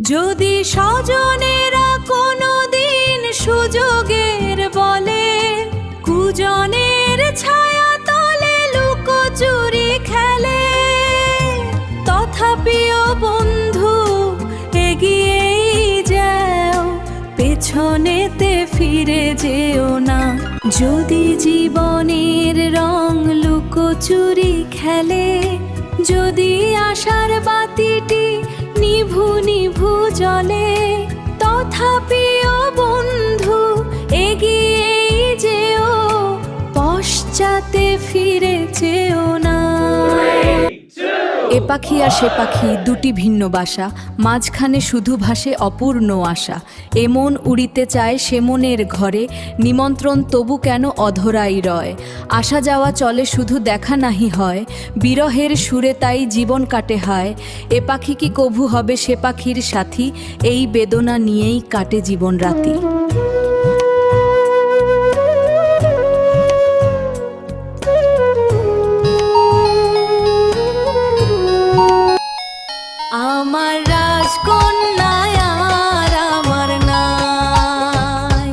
যদি স্বজনেরা কোনোদিন সুযোগের বলে কুজনের ছায়া তলে লুকোচুরি খেলে, তথাপিও বন্ধু এগিয়েই যাও, পেছনেতে ফিরে যেও না। যদি জীবনের রং লুকোচুরি খেলে, যদি আশার বাতিটি নিভু নিভু জ্বলে, তথাপিও বন্ধু এগিয়েই যেও, পশ্চাতে ফিরে যেও না। এ পাখি আর সে পাখি দুটি ভিন্ন বাসা, মাঝখানে শুধু ভাসে অপূর্ণ আশা। এ মন উড়িতে চায় সে মনের ঘরে, নিমন্ত্রণ তবু কেন অধরাই রয়। আসা যাওয়া চলে শুধু দেখা নাহি হয়, বিরহের সুরে তাই জীবন কাটে হায়। এ পাখি কি কভু হবে সে পাখির সাথী, এই বেদনা নিয়েই কাটে জীবন রাতি। আমার রাজকন্যায় আর আমার নাই,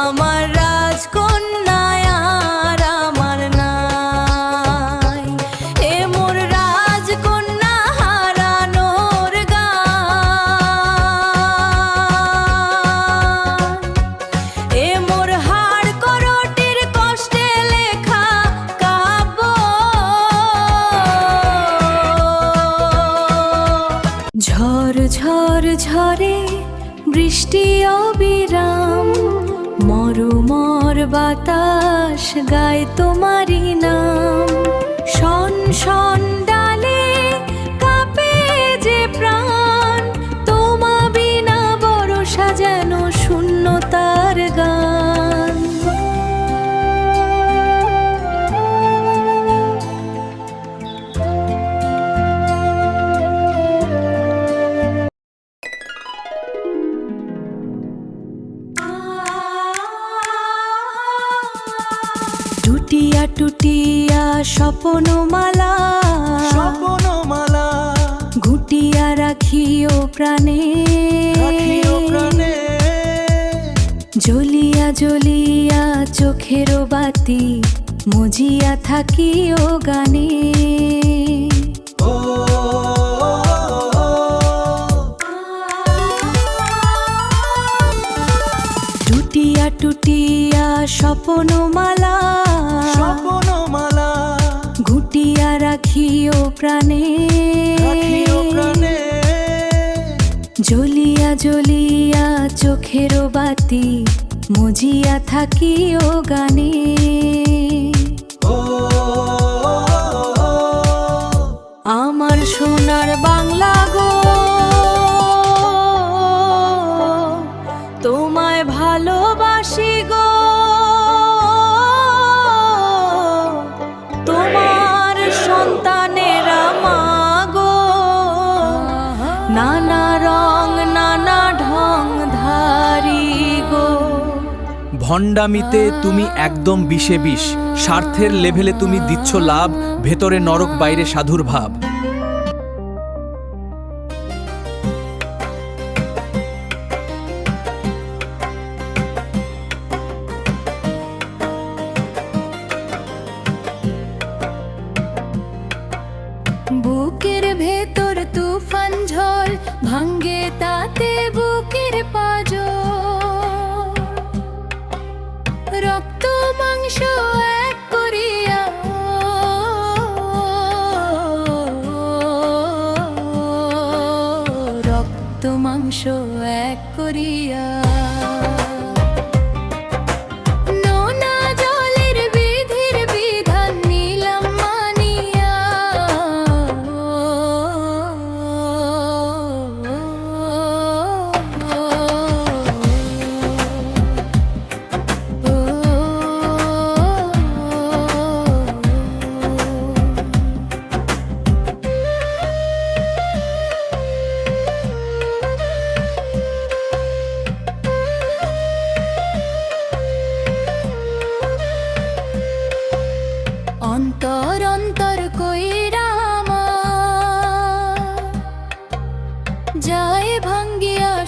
আমার রাজকন্যায় আর আমার নাই, এ মোর রাজকন্যা হারানোর গান, এ মোর হাড় করটির কষ্টে লেখা কাব্য। ঝড় ঝড় ঝরে বৃষ্টি অবিরাম, মরুমর বাতাস গায় তোমারি নাম। শন শন ডালে কাঁপে যে প্রাণ, তোমা বিনা বরষা যেন শূন্যতার গান। টুটিয়া টুটিয়া স্বপ্নমালা, স্বপ্নমালা ঘুটিয়া রাখিও প্রাণে, জ্বলিয়া জ্বলিয়া চোখের বাতি মজিয়া থাকিও গানে। টুটিয়া টুটিয়া স্বপ্নমালা, স্বপ্নমালা ঘুটিয়া রাখিও প্রাণে, জ্বলিয়া জ্বলিয়া চোখের বাতি মজিয়া থাকিও গানে। আমার সোনার বাংলা গো, তোমায় ভালোবাসি গো, তোমার সন্তানেরা মাগো, নানা রং নানা ঢং ধারি গো। ভণ্ডামিতে তুমি একদম বিষে বিষ, স্বার্থের লেভেলে তুমি দিচ্ছ লাভ, ভেতরে নরক বাইরে সাধুর ভাব। বুকের ভেতর তুফান ঝড় ভাঙ্গে তাতে বুকের পাঁজর, রক্ত মাংস এক করিয়া রক্ত মাংস এক করিয়া। নোনা জলের বিধির বিধান নিলাম মানিয়া,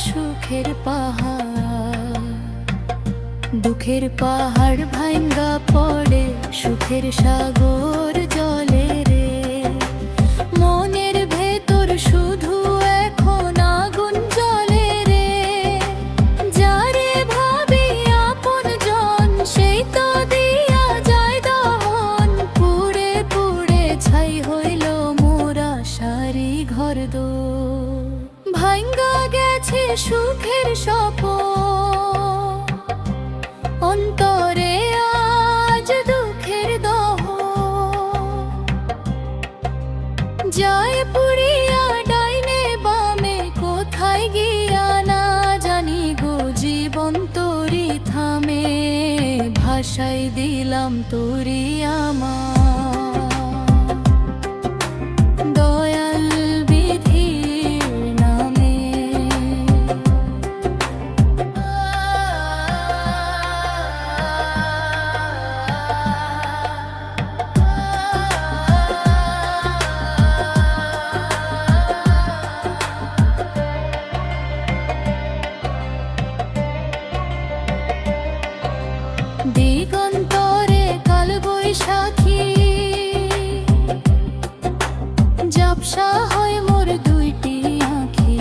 সুখের পাহাড়, দুঃখের পাহাড় ভাঙ্গা পড়ে সুখের সাগর জলে রে। মনের ভেতর শুধু এখন আগুন জ্বলে রে। যারে ভাবি আপন জন সেই তো দিয়া যায় দহন। পুড়ে পুড়ে ছাই হইল মোর আশারি ঘরদোর। ভাঙ্গা গেছে সুখের স্বপন, অন্তরে আজ দুঃখের দহন। যায় পুড়িয়া ডাইনে বামে কোথায় গিয়া না জানি গো। জীবন তোরি থামে ভাষাই দিলাম তোরি আমার। দয়াল বিধির নামে দিগন্তরে কাল বৈশাখী। ঝাপসা হয় মোর দুইটি আঁখি।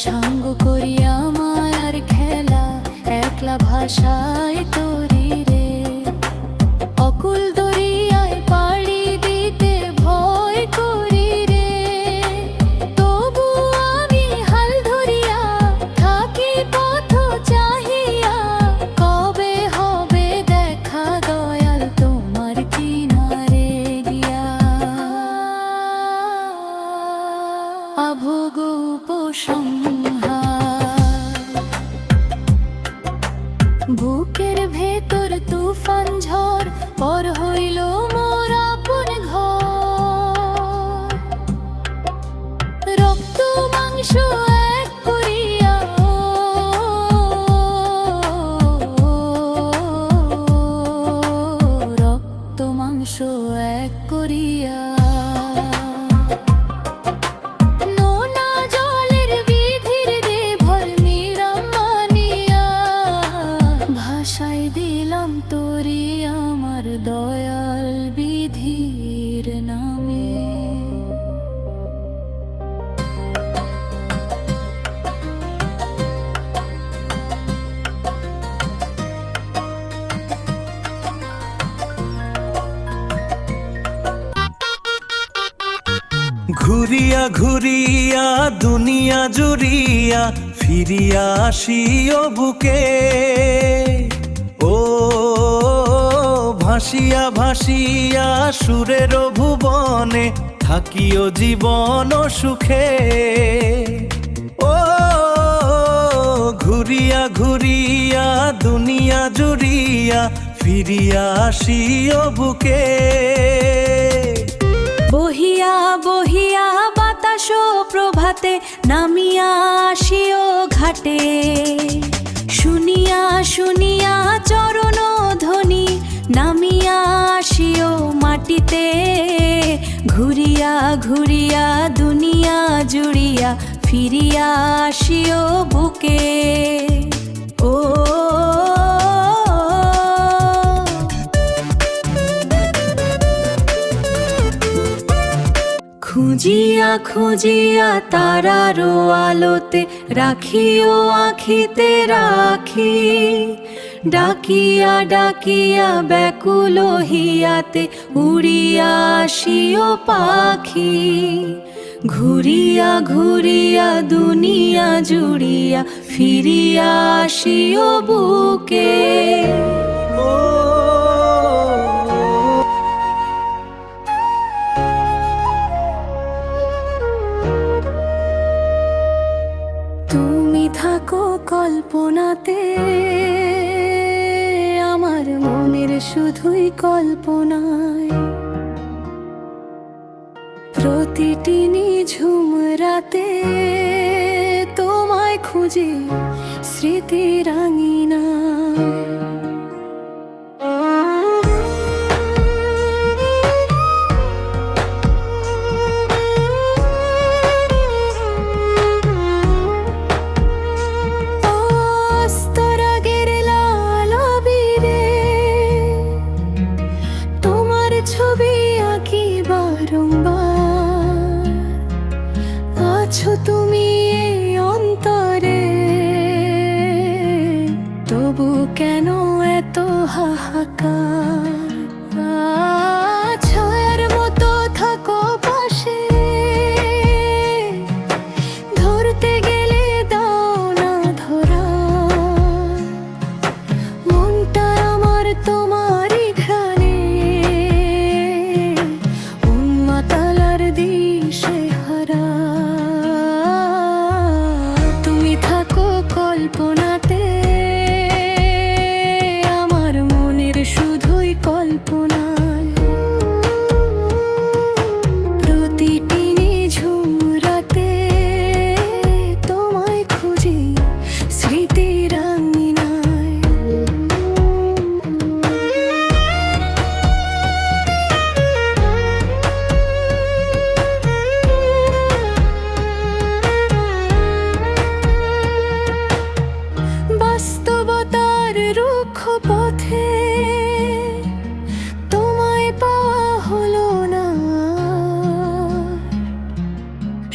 সাঙ্গ করিয়া মায়ার খেলা একলা ভাষায় তোরি রে। অকুল দরিয়ায় পাড়ি দিতে ভয় করি রে। তবু আমি হাল ধরিয়া থাকি পথ চাহিয়া। কবে হবে দেখা দয়াল তোমার কিনারে গিয়া। আভোগ উপসংহার, বুকের ভেতর তুফান ঝড় পর হইল মোর আপন ঘর। রক্ত মাংস এক করিয়া রক্ত মাংস এক করিয়া। নোনা জলের বিধির দেভর নিরাম মানিয়া। ভাষায় দিলাম তোরি আমার দয়াল বিধির নামে। ঘুরিয়া ঘুরিয়া দুনিয়া জুড়িয়া ফিরিয়া আসিও বুকে। ও ভাসিয়া ভাসিয়া সুরের ভুবনে থাকিও জীবন সুখে। ও ঘুরিয়া ঘুরিয়া দুনিয়া জুড়িয়া ফিরিয়া আসিও বুকে। বহিয়া বহিয়া বাতাস প্রভাতে নামিয়া আসিও ঘাটে। শুনিয়া শুনিয়া চরণ ধ্বনি নামিয়া আসিও মাটিতে। ঘুরিয়া ঘুরিয়া দুনিয়া জুড়িয়া ফিরিয়া আসিও বুকে। ও খুঁজিয়া খুঁজিয়া তারারো আলোতে রাখিও আখিতে রাখি। ডাকিয়া ডাকিয়া ব্যাকুল হিয়াতে উড়িয়া আসিও পাখি। ঘুরিয়া ঘুরিয়া দুনিয়া জুড়িয়া ফিরিয়া আসিও বুকে। তুমি থাকো কল্পনাতে, আমার মনের শুধুই কল্পনায়। প্রতিটি নিঝুম রাতে তোমায় খুঁজি স্মৃতির আঙিনায়। আছো তুমি এই অন্তরে, তবু কেন এত হাহাকার? ছায়ার মতো থাকো পাশে, ধরতে গেলে দাও না ধরা। মনটা আমার তোমারই ঘ্রাণে, উন্মাতালার দিশে হারা। তুমি থাকো কল্পনাতে, আমার মনের শুধুই কল্পনায়। প্রতিটি নিঝুম রাতে তোমায় খুঁজি স্মৃতির আঙিনায়। বাস্তবতার রুক্ষ পথে তোমায় পাওয়া হলো না।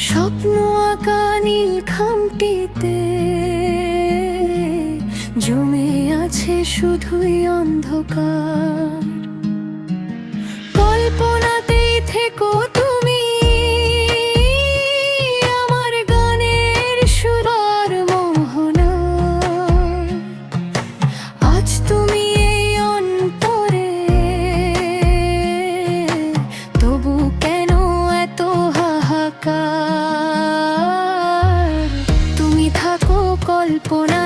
স্বপ্ন আঁকা নীল খামটিতে জমে আছে শুধুই অন্ধকার। কল্পনাতেই থেকো তুমি, আমার গানের সুর আর মোহনা। আজ তুমি এই অন্তরে, তবু কেন এত হাহাকার? তুমি থাকো কল্পনা